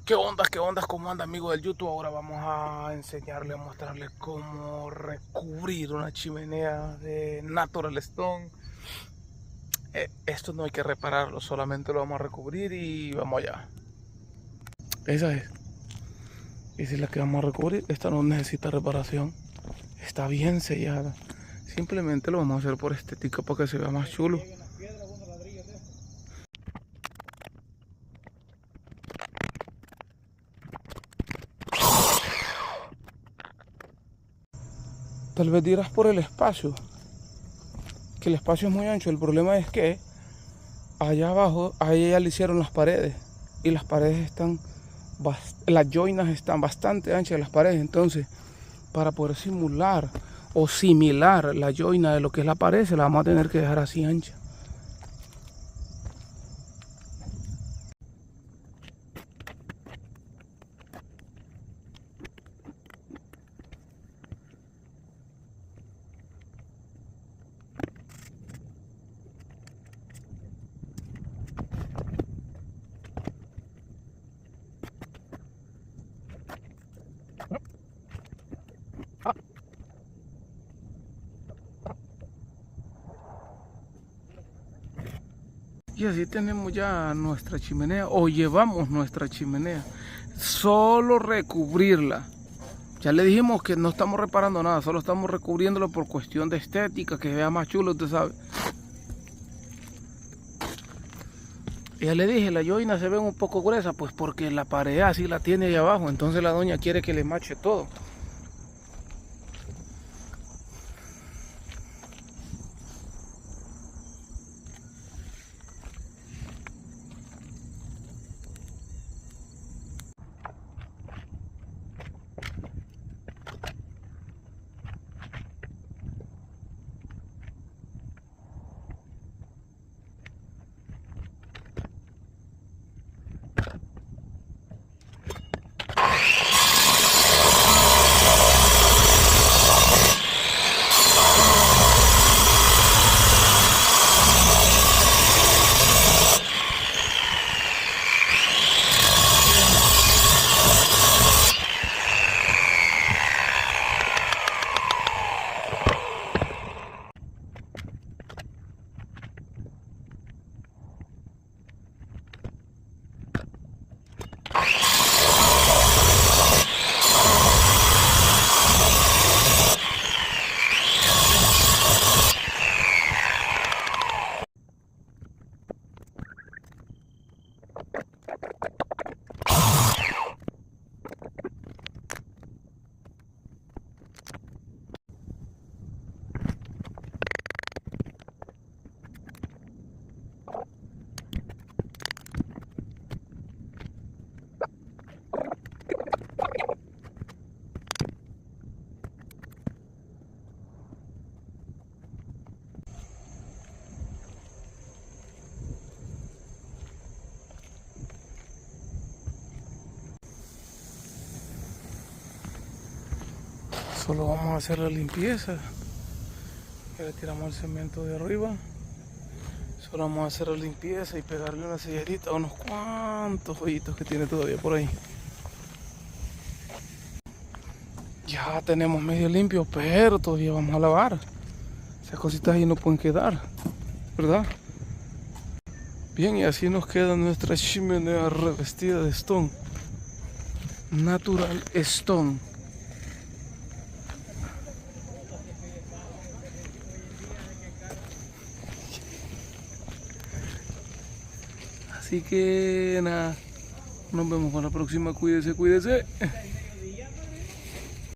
¿Qué onda? ¿Qué onda? ¿Cómo anda, amigo del YouTube? Ahora vamos a enseñarle, a mostrarle cómo recubrir una chimenea de Natural Stone. Esto no hay que repararlo, solamente lo vamos a recubrir y vamos allá. Esa es. Esa es la que vamos a recubrir. Esta no necesita reparación. Está bien sellada. Simplemente lo vamos a hacer por estética para que se vea más chulo. Tal vez dirás por el espacio, que el espacio es muy ancho. El problema es que allá abajo, ahí ya le hicieron las paredes. Y las paredes están, las joinas están bastante anchas, las paredes. Entonces, para poder simular o similar la joina de lo que es la pared, se la vamos a tener que dejar así ancha. Y así tenemos ya nuestra chimenea, o llevamos nuestra chimenea. Solo recubrirla. Ya le dijimos que no estamos reparando nada, solo estamos recubriéndolo por cuestión de estética, que vea más chulo, usted sabe. Ya le dije, la joina se ve un poco gruesa, pues porque la pared así la tiene ahí abajo, entonces la doña quiere que le mache todo. Solo vamos a hacer la limpieza. Ya le tiramos el cemento de arriba. Solo vamos a hacer la limpieza y pegarle una sellerita a unos cuantos hoyitos que tiene todavía por ahí. Ya tenemos medio limpio, pero todavía vamos a lavar. Esas cositas ahí no pueden quedar, ¿verdad? Bien, y así nos queda nuestra chimenea revestida de stone. Natural Stone. Así que nada, nos vemos para la próxima. Cuídese, cuídese.